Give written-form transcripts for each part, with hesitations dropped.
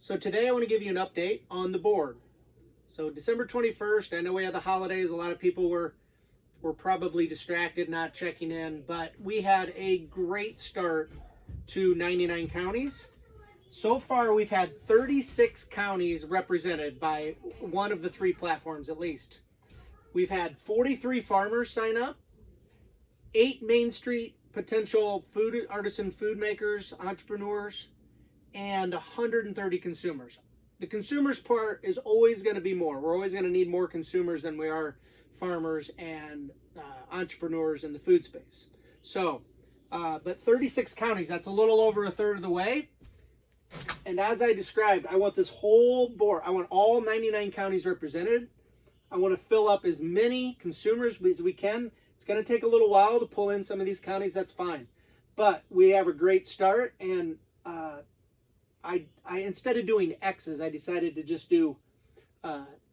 So today I want to give you an update on the board. So December 21st, I know we had the holidays. A lot of people were probably distracted, not checking in, but we had a great start to 99 counties. So far, we've had 36 counties represented by one of the three platforms at least. We've had 43 farmers sign up, 8 Main Street potential artisan food makers, entrepreneurs, and 130 consumers. The consumers part is always going to be more. We're always going to need more consumers than we are farmers and entrepreneurs in the food space. So, but 36 counties, that's a little over a third of the way. And as I described, I want this whole board, I want all 99 counties represented. I want to fill up as many consumers as we can. It's going to take a little while to pull in some of these counties, that's fine. But we have a great start, and I instead of doing X's, I decided to just do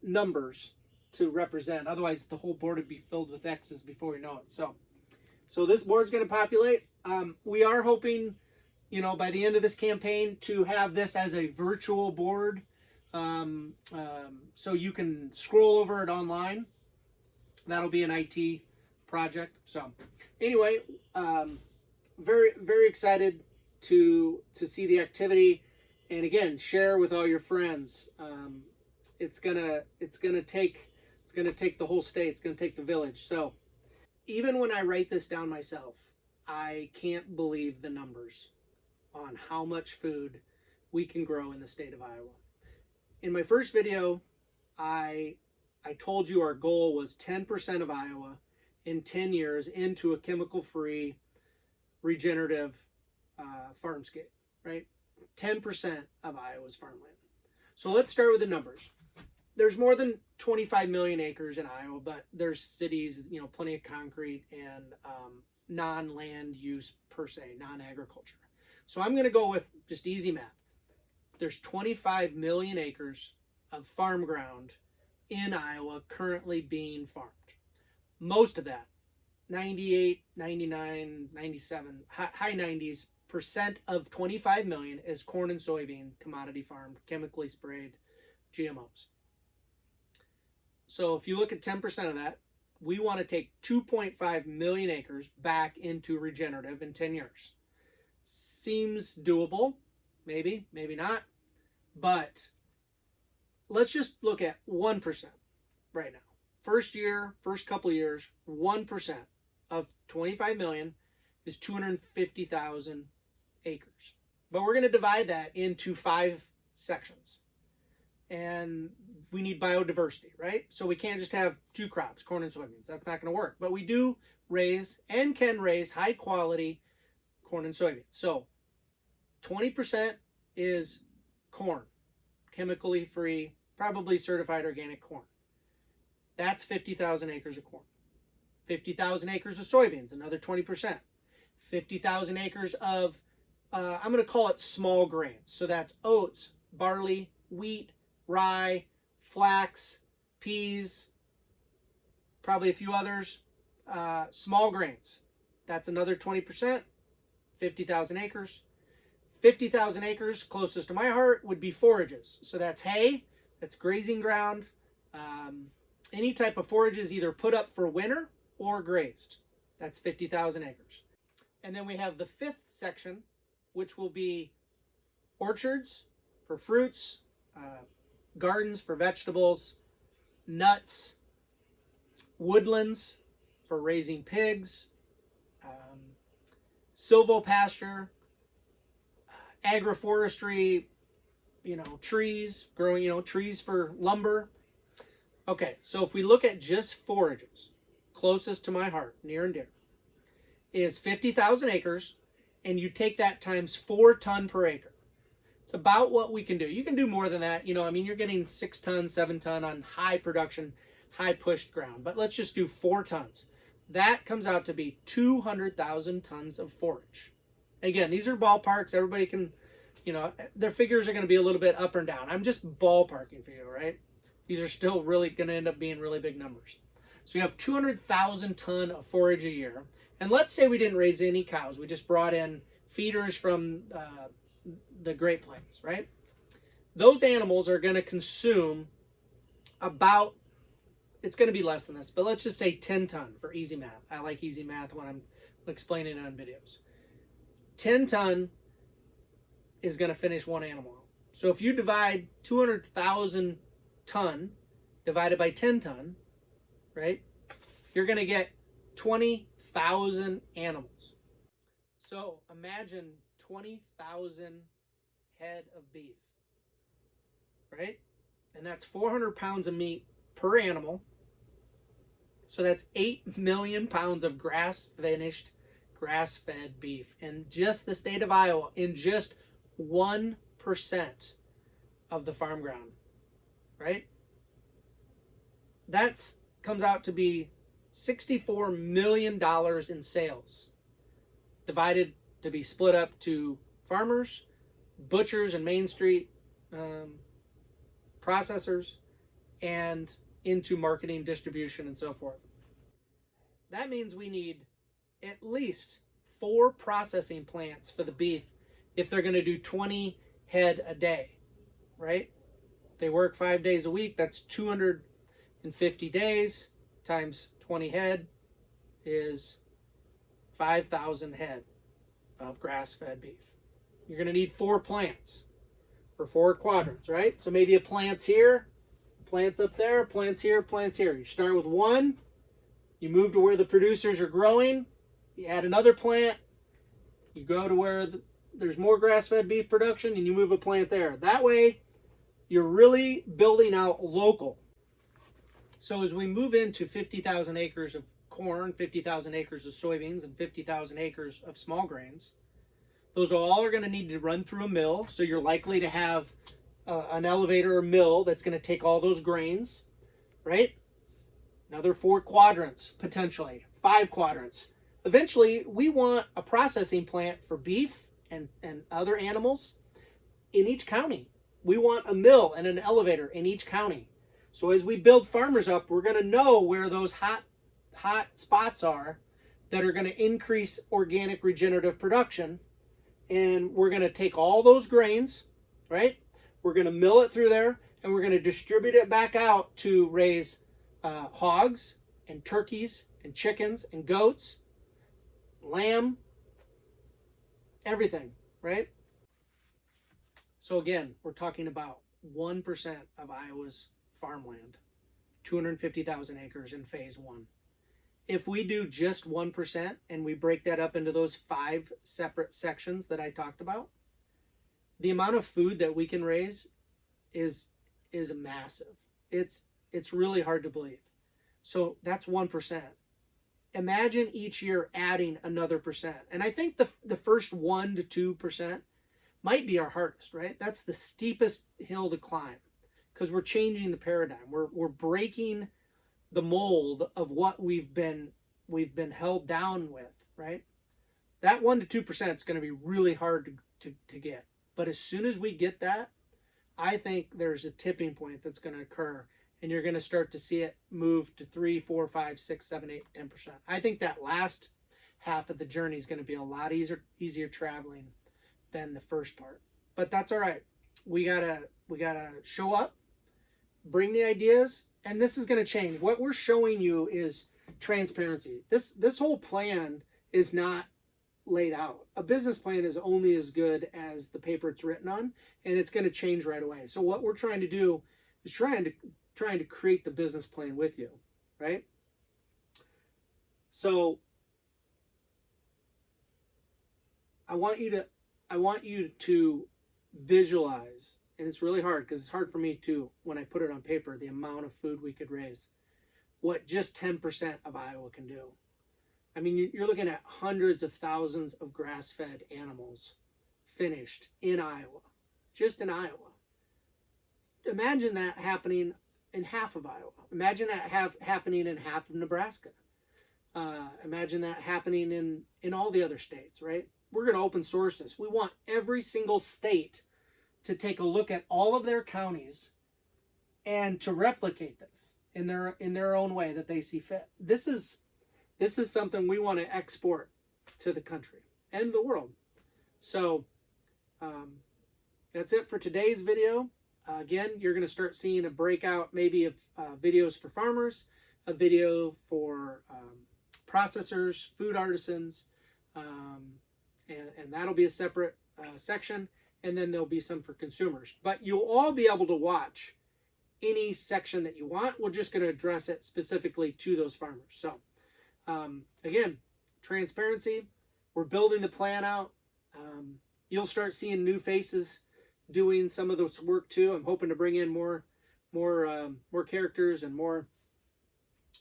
numbers to represent. Otherwise, the whole board would be filled with X's before we know it. So this board's going to populate. We are hoping, by the end of this campaign to have this as a virtual board, so you can scroll over it online. That'll be an IT project. So anyway, very, very excited to see the activity. And again, share with all your friends. It's gonna take the whole state. It's gonna take the village. So even when I write this down myself, I can't believe the numbers on how much food we can grow in the state of Iowa. In my first video, I told you our goal was 10% of Iowa in 10 years into a chemical-free, regenerative farmscape, right? 10% of Iowa's farmland. So let's start with the numbers. There's more than 25 million acres in Iowa, but there's cities, plenty of concrete and non-land use per se, non-agriculture. So I'm going to go with just easy math. There's 25 million acres of farm ground in Iowa currently being farmed. Most of that, 98, 99, 97, high 90s percent of 25 million is corn and soybean, commodity farmed, chemically sprayed, GMOs. So if you look at 10% of that, we want to take 2.5 million acres back into regenerative in 10 years. Seems doable, maybe not, but let's just look at 1% right now. First couple of years, 1% of 25 million is 250,000 acres. But we're going to divide that into 5 sections. And we need biodiversity, right? So we can't just have 2 crops, corn and soybeans. That's not going to work. But we do raise and can raise high quality corn and soybeans. So 20% is corn, chemically free, probably certified organic corn. That's 50,000 acres of corn. 50,000 acres of soybeans, another 20%. 50,000 acres of, I'm going to call it small grains. So that's oats, barley, wheat, rye, flax, peas, probably a few others. Small grains, that's another 20%, 50,000 acres. 50,000 acres, closest to my heart, would be forages. So that's hay, that's grazing ground, any type of forages either put up for winter or grazed. That's 50,000 acres. And then we have the 5th section, which will be orchards for fruits, gardens for vegetables, nuts, woodlands for raising pigs, silvopasture, agroforestry, trees, growing, trees for lumber. Okay, so if we look at just forages, closest to my heart, near and dear, is 50,000 acres, and you take that times 4 ton per acre. It's about what we can do. You can do more than that. You're getting 6 ton, 7 ton on high production, high pushed ground. But let's just do 4 tons. That comes out to be 200,000 tons of forage. Again, these are ballparks. Everybody can, their figures are going to be a little bit up and down. I'm just ballparking for you, right? These are still really going to end up being really big numbers. So you have 200,000 ton of forage a year. And let's say we didn't raise any cows. We just brought in feeders from the Great Plains, right? those animals are going to consume about, it's going to be less than this, but let's just say 10 ton for easy math. I like easy math when I'm explaining it on videos. 10 ton is going to finish one animal. So if you divide 200,000 ton divided by 10 ton, right, you're going to get 20,000 animals. So imagine 20,000 head of beef, right? And that's 400 pounds of meat per animal. So that's 8 million pounds of grass-finished, grass-fed beef in just the state of Iowa, in just 1% of the farm ground, right? That comes out to be $64 million in sales, divided to be split up to farmers, butchers and Main Street processors, and into marketing, distribution, and so forth. That means we need at least 4 processing plants for the beef if they're going to do 20 head a day, right? If they work 5 days a week, that's 250 days times 20 head is 5,000 head of grass-fed beef. You're going to need 4 plants for 4 quadrants, right? So maybe a plant's here, plants up there, plants here, plants here. You start with 1, you move to where the producers are growing, you add another plant, you go to where there's more grass-fed beef production, and you move a plant there. That way, you're really building out local. So as we move into 50,000 acres of corn, 50,000 acres of soybeans, and 50,000 acres of small grains, those all are going to need to run through a mill. So you're likely to have an elevator or mill that's going to take all those grains, right? Another 4 quadrants, potentially 5 quadrants. Eventually, we want a processing plant for beef and other animals in each county. We want a mill and an elevator in each county. So as we build farmers up, we're going to know where those hot spots are that are going to increase organic regenerative production. And we're going to take all those grains, right? We're going to mill it through there, and we're going to distribute it back out to raise hogs and turkeys and chickens and goats, lamb, everything, right? So again, we're talking about 1% of Iowa's farmland, 250,000 acres in phase 1. If we do just 1% and we break that up into those 5 separate sections that I talked about, the amount of food that we can raise is massive. It's really hard to believe. So that's 1%. Imagine each year adding another percent. And I think the first 1 to 2% might be our hardest, right? That's the steepest hill to climb because we're changing the paradigm. We're breaking the mold of what we've been held down with, right? That 1 to 2% is going to be really hard to get. But as soon as we get that, I think there's a tipping point that's going to occur, and you're going to start to see it move to 3, 4, 5, 6, 7, 8, 10%. I think that last half of the journey is going to be a lot easier traveling than the first part. But that's all right. We gotta show up, bring the ideas, and this is going to change. What we're showing you is transparency. This whole plan is not laid out. A business plan is only as good as the paper it's written on, and it's going to change right away. So what we're trying to do is trying to create the business plan with you, right? So I want you to visualize, and it's really hard because it's hard for me too when I put it on paper, the amount of food we could raise, what just 10% of Iowa can do. I mean, you're looking at hundreds of thousands of grass-fed animals finished in Iowa, just in Iowa. Imagine that happening in half of Iowa. Imagine that happening in half of Nebraska. Imagine that happening in all the other states, right? We're going to open source this. We want every single state to take a look at all of their counties and to replicate this in their own way that they see fit. This is something we want to export to the country and the world. So that's it for today's video. Again, you're going to start seeing a breakout maybe of videos for farmers, a video for processors, food artisans, and that'll be a separate section. And then there'll be some for consumers. But you'll all be able to watch any section that you want. We're just going to address it specifically to those farmers. So again, transparency. We're building the plan out. You'll start seeing new faces doing some of this work too. I'm hoping to bring in more characters and more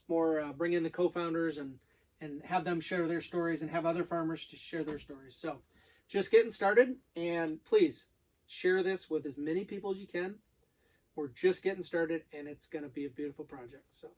bring in the co-founders and have them share their stories and have other farmers to share their stories. So just getting started, and please share this with as many people as you can. We're just getting started, and it's going to be a beautiful project. So